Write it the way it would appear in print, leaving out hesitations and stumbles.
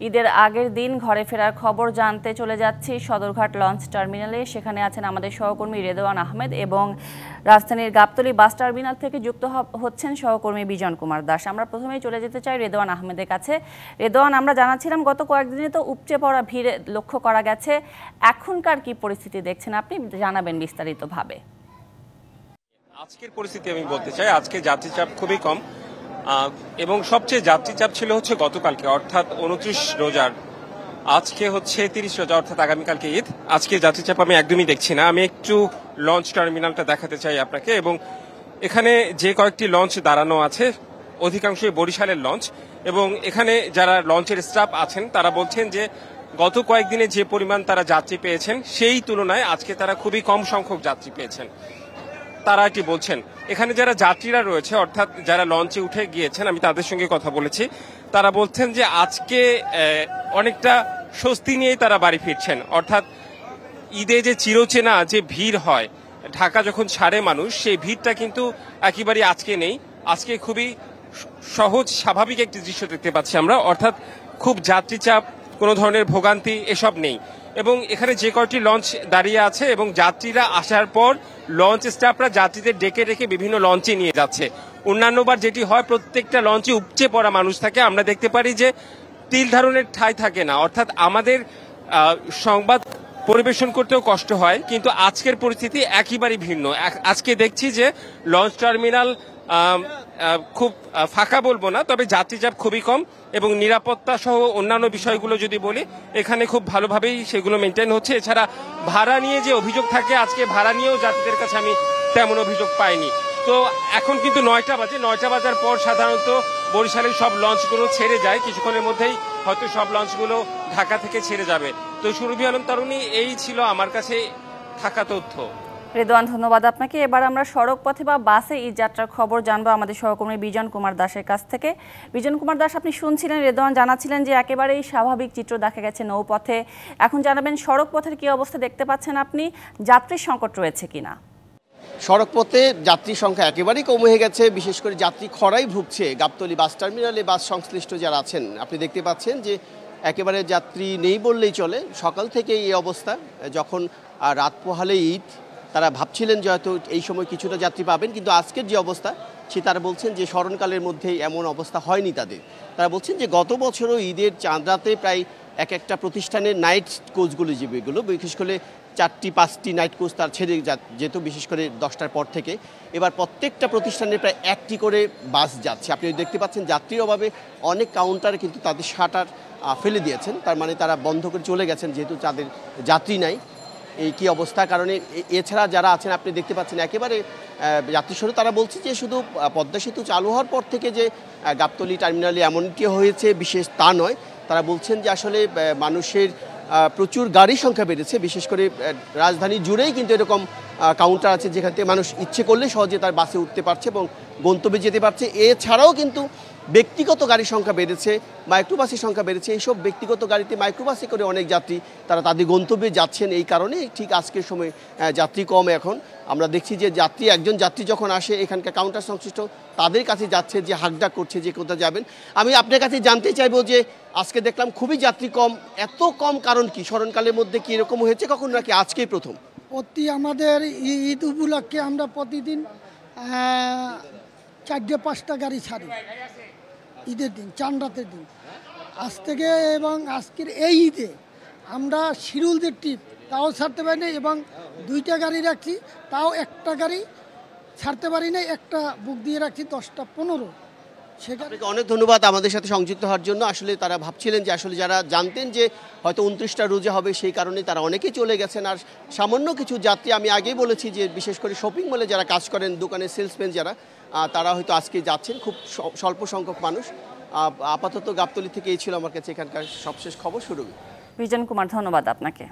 ঈদের আগের দিন ঘরে ফেরার খবর জানতে চলে যাচ্ছি সদরঘাট লঞ্চ টার্মিনালে। সেখানে আছেন আমাদের সহকর্মী রেদওয়ান আহমেদ এবং রাজধানীর গাবতলী বাস টার্মিনাল থেকে যুক্ত হচ্ছেন সহকর্মী বিজন কুমার দাস। আমরা প্রথমেই চলে যেতে চাই রেদওয়ান আহমেদের কাছে। রেদওয়ান, আমরা জানাচ্ছিলাম গত কয়েকদিনে তো উপচে পড়া ভিড় লক্ষ্য করা গেছে, এখনকার কি পরিস্থিতি দেখছেন আপনি, জানাবেন বিস্তারিতভাবে। আজকের পরিস্থিতি আমি বলতে চাই, আজকে যাত্রী চাপ খুবই কম এবং সবচেয়ে যাত্রী চাপ ছিল হচ্ছে গতকালকে অর্থাৎ 29 রোজার। আজকে হচ্ছে 30 রোজা অর্থাৎ আগামীকালকে ঈদ। আজকে যাত্রী চাপ আমি একদমই দেখছি না। আমি একটু লঞ্চ টার্মিনালটা দেখাতে চাই আপনাকে এবং এখানে যে কয়েকটি লঞ্চ দাঁড়ানো আছে অধিকাংশই বরিশালের লঞ্চ এবং এখানে যারা লঞ্চের স্টাফ আছেন তারা বলছেন যে গত কয়েকদিনে যে পরিমাণ তারা যাত্রী পেয়েছেন সেই তুলনায় আজকে তারা খুবই কম সংখ্যক যাত্রী পেয়েছেন। তারা এটি বলছেন। এখানে যারা যাত্রীরা রয়েছে অর্থাৎ যারা লঞ্চে উঠে গিয়েছেন, আমি তাদের সঙ্গে কথা বলেছি, তারা বলছেন যে আজকে অনেকটা স্বস্তি নিয়েই তারা বাড়ি ফিরছেন। অর্থাৎ ঈদে যে চিরচেনা যে ভিড় হয়, ঢাকা যখন ছাড়ে মানুষ, সেই ভিড়টা কিন্তু একেবারেই আজকে নেই। আজকে খুবই সহজ স্বাভাবিক একটি দৃশ্য দেখতে পাচ্ছি আমরা, অর্থাৎ খুব যাত্রী চাপ, কোনো ধরনের ভোগান্তি এসব নেই। এবং এখানে যে কয়টি লঞ্চ দাঁড়িয়ে আছে এবং যাত্রীরা আসার পর লঞ্চ স্টাফরা যাত্রীদের ডেকে ডেকে বিভিন্ন লঞ্চে নিয়ে যাচ্ছে। অন্যান্যবার যেটি হয় প্রত্যেকটা লঞ্চে উপচে পড়া মানুষ থাকে, আমরা দেখতে পারি যে তিল ধারণের ঠাঁই থাকে না, অর্থাৎ আমাদের সংবাদ পরিবেশন করতেও কষ্ট হয়। কিন্তু আজকের পরিস্থিতি একেবারেই ভিন্ন। আজকে দেখছি যে লঞ্চ টার্মিনাল খুব ফাঁকা বলবো না, তবে যাত্রী চাপ খুবই কম এবং নিরাপত্তা সহ অন্যান্য বিষয়গুলো যদি বলি এখানে খুব ভালোভাবেই সেগুলো মেনটেন হচ্ছে। এছাড়া ভাড়া নিয়ে যে অভিযোগ থাকে, আজকে ভাড়া নিয়েও যাত্রীদের কাছে আমি তেমন অভিযোগ পাইনি। তো এখন কিন্তু 9টা বাজে, 9টা বাজার পর সাধারণত বরিশালের সব লঞ্চগুলো ছেড়ে যায়। কিছুক্ষণের মধ্যেই হয়তো সব লঞ্চগুলো ঢাকা থেকে ছেড়ে যাবে। তো সুরভি আলম তরুণী, এই ছিল আমার কাছে থাকা তথ্য। রেদওয়ান, ধন্যবাদ আপনাকে। এবার আমরা সড়ক পথে বা বাসে ঈদ যাত্রার খবর জানবো আমাদের সহকর্মী বিজন কুমার দাসের কাছ থেকে। বিজন কুমার দাস, আপনি শুনছিলেন রেদওয়ান জানাচ্ছিলেন যে একেবারেই স্বাভাবিক চিত্র দেখা গেছে নৌপথে। এখন জানাবেন সড়ক পথের কি অবস্থা দেখতে পাচ্ছেন আপনি, যাত্রীর সংকট রয়েছে কিনা? সড়ক পথে যাত্রী সংখ্যা একেবারেই কম হয়ে গেছে, বিশেষ করে যাত্রী খরাই ভুগছে গাবতলী বাস টার্মিনালে। বাস সংশ্লিষ্ট যারা আছেন আপনি দেখতে পাচ্ছেন যে একেবারে যাত্রী নেই বললেই চলে। সকাল থেকে এই অবস্থা, যখন রাত পোহালে ঈদ তারা ভাবছিলেন যে হয়তো এই সময় কিছুটা যাত্রী পাবেন, কিন্তু আজকের যে অবস্থা সে তারা বলছেন যে স্মরণকালের মধ্যে এমন অবস্থা হয়নি তাদের। তারা বলছেন যে গত বছরও ঈদের চাঁদ রাতে প্রায় একটা প্রতিষ্ঠানের নাইট কোচগুলো যেগুলো বিশেষ করে 4টি-5টি নাইট কোচ তার ছেড়ে যেত, বিশেষ করে 10টার পর থেকে। এবার প্রত্যেকটা প্রতিষ্ঠানে প্রায় 1টি করে বাস যাচ্ছে। আপনি দেখতে পাচ্ছেন যাত্রীর অভাবে অনেক কাউন্টার কিন্তু তাদের শাটার ফেলে দিয়েছেন, তার মানে তারা বন্ধ করে চলে গেছেন যেহেতু তাদের যাত্রী নাই। এই কী অবস্থা, কারণে এছাড়া যারা আছেন আপনি দেখতে পাচ্ছেন একেবারে যাত্রী সরু। তারা বলছে যে শুধু পদ্মা সেতু চালু হওয়ার পর থেকে যে গাবতলী টার্মিনালে এমনটি হয়েছে বিশেষ তা নয়। তারা বলছেন যে আসলে মানুষের প্রচুর গাড়ি সংখ্যা বেড়েছে, বিশেষ করে রাজধানী জুড়েই কিন্তু এরকম কাউন্টার আছে যেখান থেকে মানুষ ইচ্ছে করলে সহজে তার বাসে উঠতে পারছে এবং গন্তব্যে যেতে পারছে। এছাড়াও কিন্তু ব্যক্তিগত গাড়ির সংখ্যা বেড়েছে, মাইক্রোবাসের সংখ্যা বেড়েছে। এইসব ব্যক্তিগত গাড়িতে মাইক্রোবাসে করে অনেক যাত্রী তারা তাদের গন্তব্যে যাচ্ছেন। এই কারণে ঠিক আজকের সময় যাত্রী কম। এখন আমরা দেখছি যে একজন যাত্রী যখন আসে এখানকার কাউন্টার সংশ্লিষ্ট তাদের কাছে যাচ্ছে, যে হাঁকডাক করছে যে কোথায় যাবেন। আমি আপনার কাছে জানতে চাইবো যে আজকে দেখলাম খুবই যাত্রী কম, এত কম কারণ কি? স্মরণকালের মধ্যে কি এরকম হয়েছে কখন, নাকি আজকেই প্রথম? আমাদের ঈদ উপলক্ষে আমরা প্রতিদিন 4-5টা গাড়ি ছাড়ি ঈদের দিন, চাঁদ রাতের দিন। আজ থেকে এবং আজকের এই ঈদে আমরা শিরুলদের ট্রিপ তাও ছাড়তে পারি না এবং 2টা গাড়ি রাখছি, তাও একটা গাড়ি ছাড়তে পারি না, একটা বুক দিয়ে রাখছি 10টা-15। সেখানে অনেক ধন্যবাদ আমাদের সাথে সংযুক্ত হওয়ার জন্য। আসলে তারা ভাবছিলেন যে আসলে যারা জানতেন যে হয়তো 29টা রোজা হবে সেই কারণে তারা অনেকেই চলে গেছেন। আর সামান্য কিছু যাত্রী, আমি আগেই বলেছি যে বিশেষ করে শপিং মলে যারা কাজ করেন, দোকানের সেলসম্যান যারা, তারা হয়তো আজকে যাচ্ছেন, খুব স্বল্প সংখ্যক মানুষ। আপাতত গাবতলী থেকে এই ছিল আমার কাছে এখানকার সবশেষ খবর। শুরু বিজন কুমার, ধন্যবাদ আপনাকে।